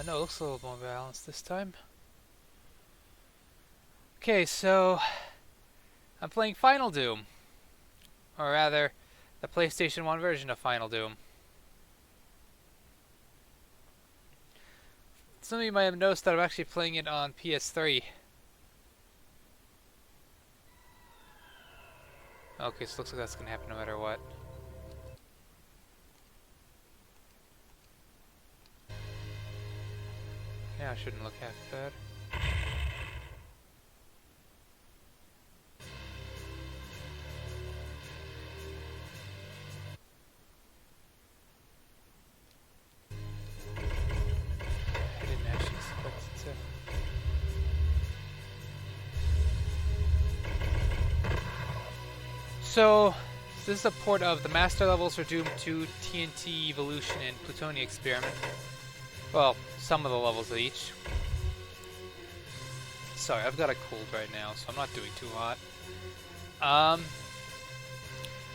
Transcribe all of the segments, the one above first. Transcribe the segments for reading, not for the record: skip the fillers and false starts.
No, it looks a little more balanced this time. Okay, so I'm playing Final Doom. Or rather, the PlayStation 1 version of Final Doom. Some of you might have noticed that I'm actually playing it on PS3. Okay, so it looks like that's gonna happen no matter what. Yeah, I shouldn't look half bad. I didn't actually expect it to. So, this is a port of the master levels for Doom 2, TNT Evilution, and Plutonia Experiment. Well, some of the levels of each. Sorry, I've got a cold right now, so I'm not doing too hot.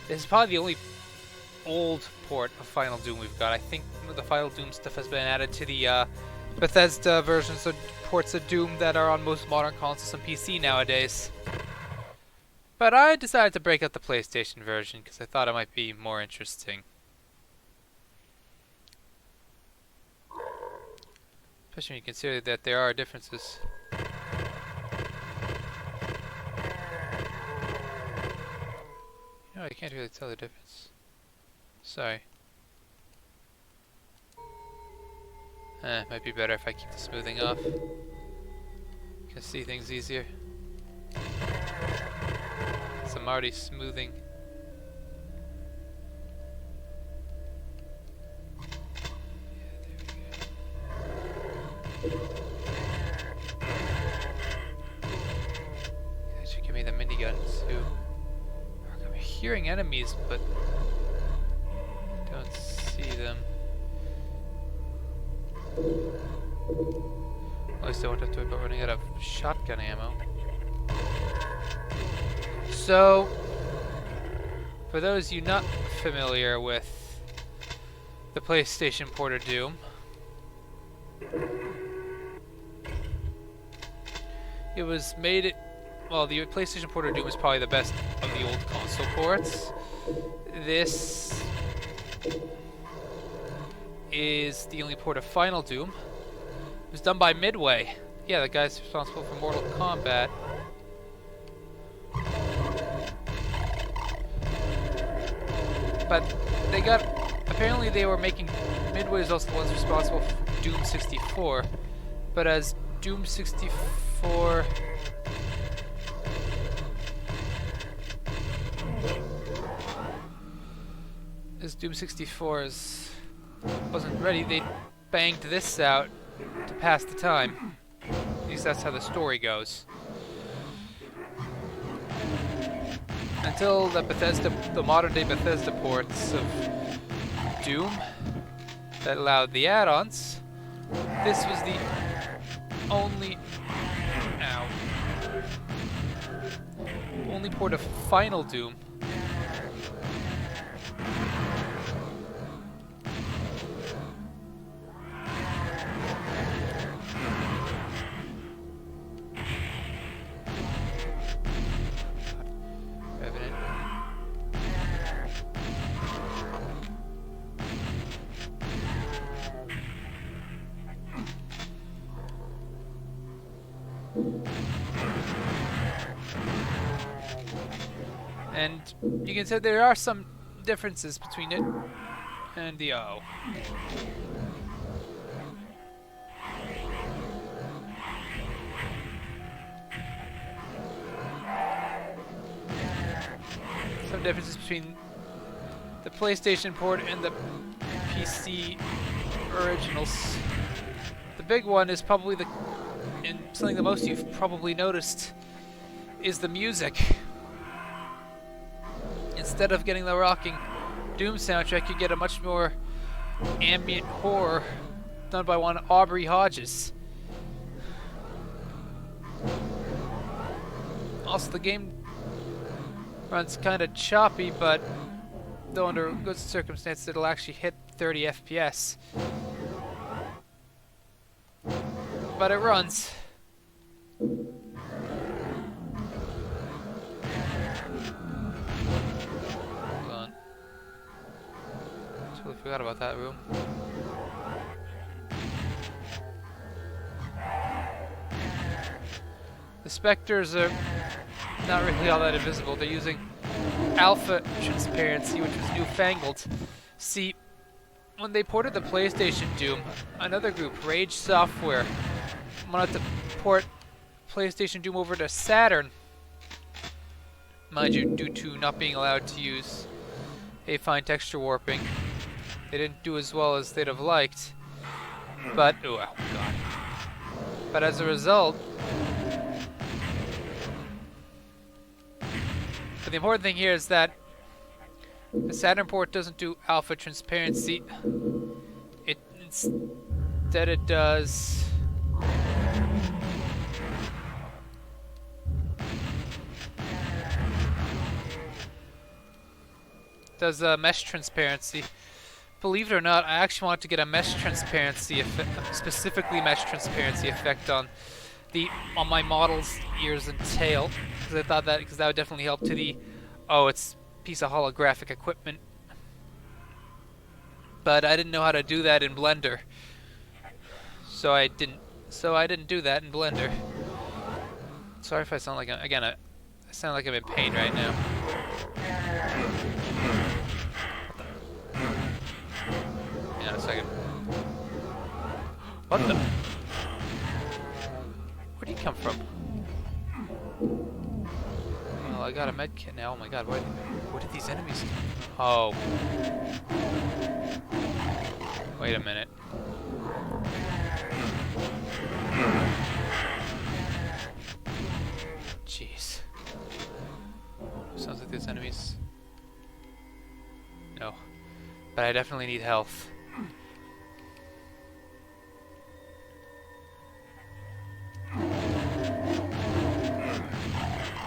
This is probably the only old port of Final Doom we've got. I think the Final Doom stuff has been added to the Bethesda versions of ports of Doom that are on most modern consoles and PC nowadays. But I decided to break out the PlayStation version because I thought it might be more interesting. Especially when you consider that there are differences. You know, I can't really tell the difference. Sorry. Might be better if I keep the smoothing off. You can see things easier. So I'm already smoothing. That should give me the miniguns too. I'm hearing enemies, but don't see them. At least I won't have to worry about running out of shotgun ammo. So, for those of you not familiar with the PlayStation port of Doom, it was made well, the PlayStation port of Doom is probably the best of the old console ports. This is the only port of Final Doom. It was done by Midway. Yeah, the guy's responsible for Mortal Kombat. But they got, apparently they were making, Midway is also the ones responsible for Doom 64. But as Doom 64 wasn't ready, they banged this out to pass the time. At least that's how the story goes. Until the modern day Bethesda ports of Doom that allowed the add-ons, this was the only port of Final Doom. And you can say there are some differences between it and the O. Some differences between the PlayStation port and the PC originals. The big one is probably and something that most of you've probably noticed, is the music. Instead of getting the rocking Doom soundtrack, you get a much more ambient horror done by one Aubrey Hodges. Also, the game runs kind of choppy, but though under good circumstances, it'll actually hit 30 FPS. but it runs. Hold on. Totally forgot about that room. The specters are not really all that invisible. They're using alpha transparency, which was newfangled. See, when they ported the PlayStation Doom, another group, Rage Software, wanted to port PlayStation Doom over to Saturn. Mind you, due to not being allowed to use affine texture warping, they didn't do as well as they'd have liked. But, oh god. But as a result, but the important thing here is that the Saturn port doesn't do alpha transparency. Instead it does mesh transparency. Believe it or not, I actually want to get a mesh transparency effect, specifically mesh transparency effect on my model's ears and tail, because I thought that would definitely help to the it's piece of holographic equipment. But I didn't know how to do that in Blender, so I didn't do that in Blender. Sorry if I sound like I sound like I'm in pain right now. Hang on a second. What the? Where'd he come from? Well, I got a med kit now. Oh my god, where did these enemies come from? Oh. Wait a minute. Jeez. Sounds like there's enemies. No. But I definitely need health.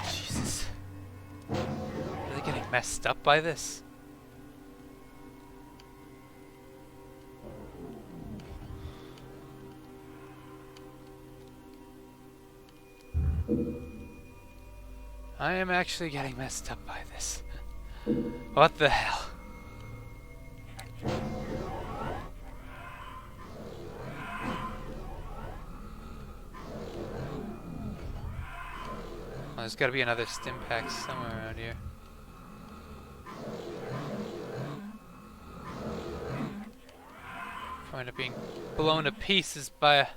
Jesus. Are they getting messed up by this? I am actually getting messed up by this. What the hell? Oh, there's gotta be another stim pack somewhere around here. I end up being blown to pieces by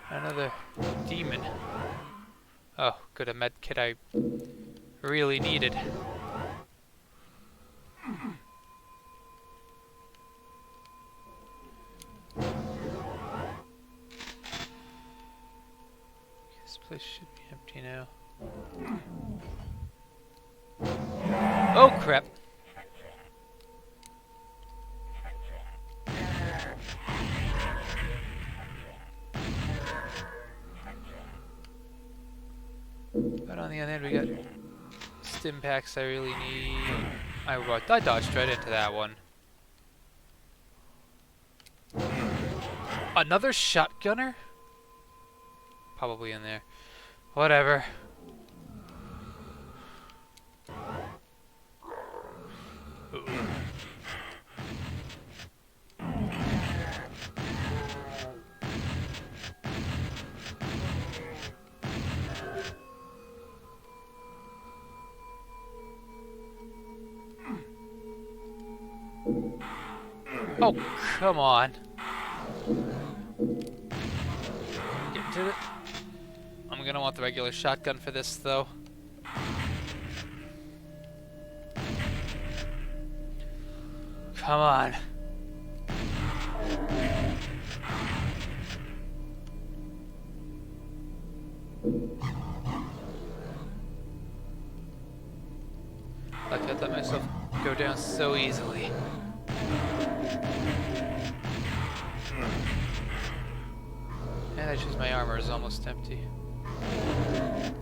another demon. Oh, good, a med kit I really needed. This place should be empty now. Oh crap! But on the other hand, we got stim packs I really need. I dodged right into that one. Another shotgunner? Probably in there. Whatever. Oh, come on. Get to it. I'm gonna want the regular shotgun for this, though. Come on. Like I let myself go down so easily. And I choose my armor is almost empty. I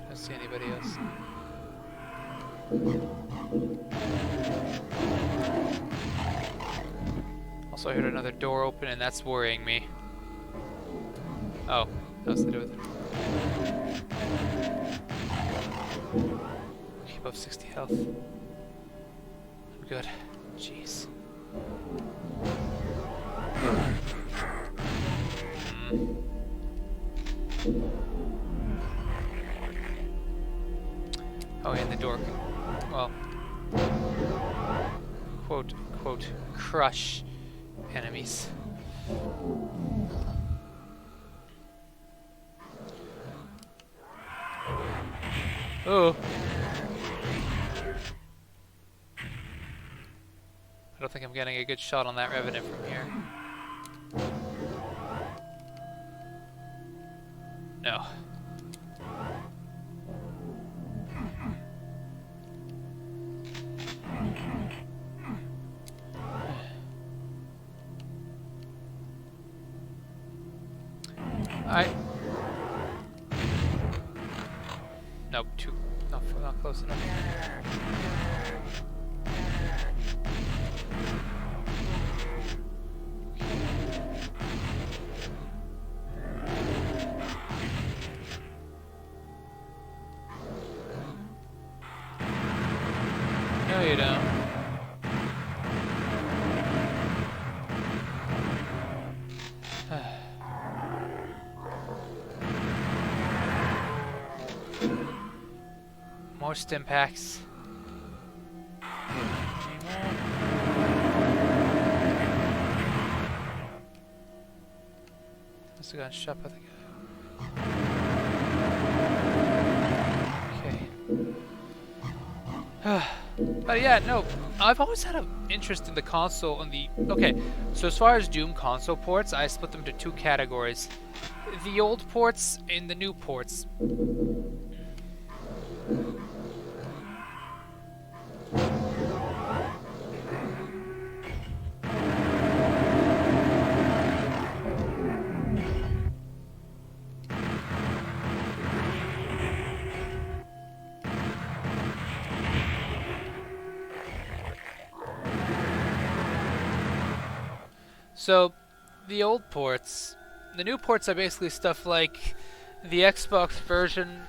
don't see anybody else. Also, I heard another door open, and that's worrying me. Oh, how's to do with it? Okay, above 60 health. I'm good. Jeez. Oh, and the door can, well, quote, quote, crush enemies. Oh. I don't think I'm getting a good shot on that Revenant from here. No. Nope, not close enough. No, you don't. More stim packs. Must have gotten shot by the guy. Okay. But yeah, no, I've always had an interest in the console and the... Okay, so as far as Doom console ports, I split them into two categories. The old ports and the new ports. So, the old ports, the new ports are basically stuff like the Xbox version,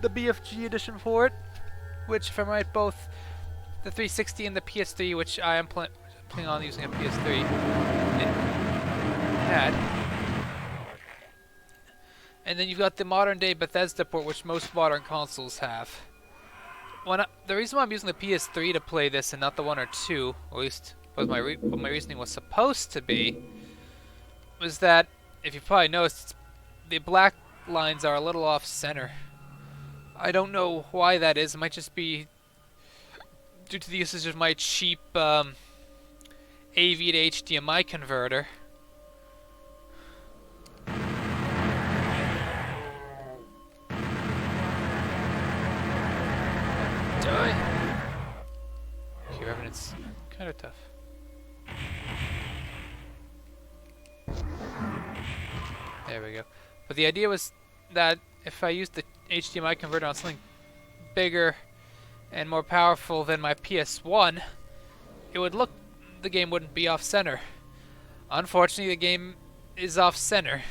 the BFG edition port, which if I'm right, both the 360 and the PS3, which I am planning on using a PS3, it had. And then you've got the modern day Bethesda port, which most modern consoles have. The reason why I'm using the PS3 to play this and not the 1 or 2, or at least what my reasoning was supposed to be, was that, if you probably noticed, the black lines are a little off-center. I don't know why that is. It might just be due to the usage of my cheap AV to HDMI converter. Okay, Revenant's kind of tough. There we go. But the idea was that if I used the HDMI converter on something bigger and more powerful than my PS1, the game wouldn't be off-center. Unfortunately, the game is off-center.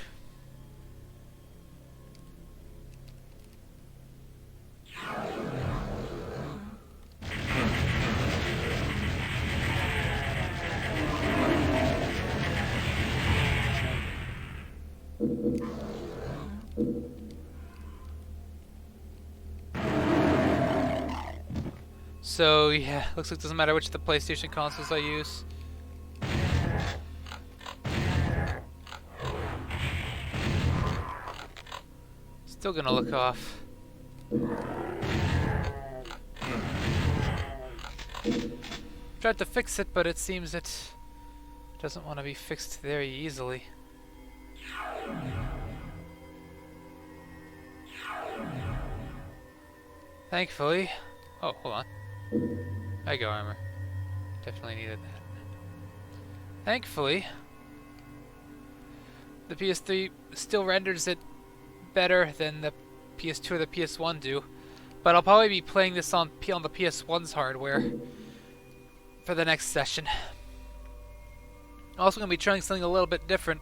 So yeah, looks like it doesn't matter which of the PlayStation consoles I use. Still gonna look off. Tried to fix it, but it seems it doesn't want to be fixed very easily. Thankfully. Oh, hold on. There you go, armor. Definitely needed that. Thankfully, the PS3 still renders it better than the PS2 or the PS1 do, but I'll probably be playing this on the PS1's hardware, for the next session. Also going to be trying something a little bit different.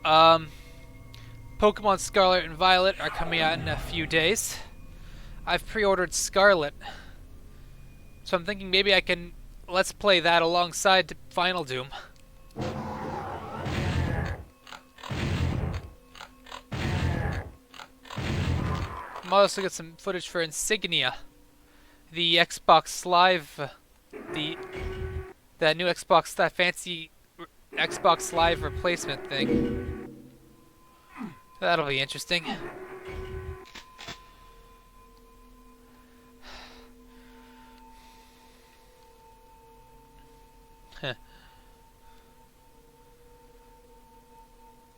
Pokemon Scarlet and Violet are coming out in a few days. I've pre-ordered Scarlet, so I'm thinking maybe I can let's play that alongside Final Doom. I'm also get some footage for Insignia, the Xbox Live, that new Xbox, that fancy Xbox Live replacement thing. That'll be interesting.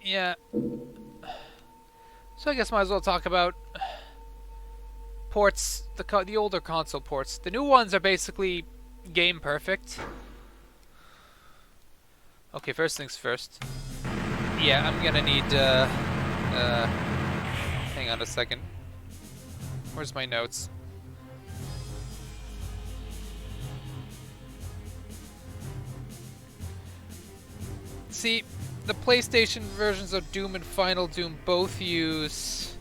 Yeah. So I guess might as well talk about ports, the older console ports. The new ones are basically game perfect. Okay, first things first. Yeah, I'm gonna need, hang on a second. Where's my notes? See, the PlayStation versions of Doom and Final Doom both use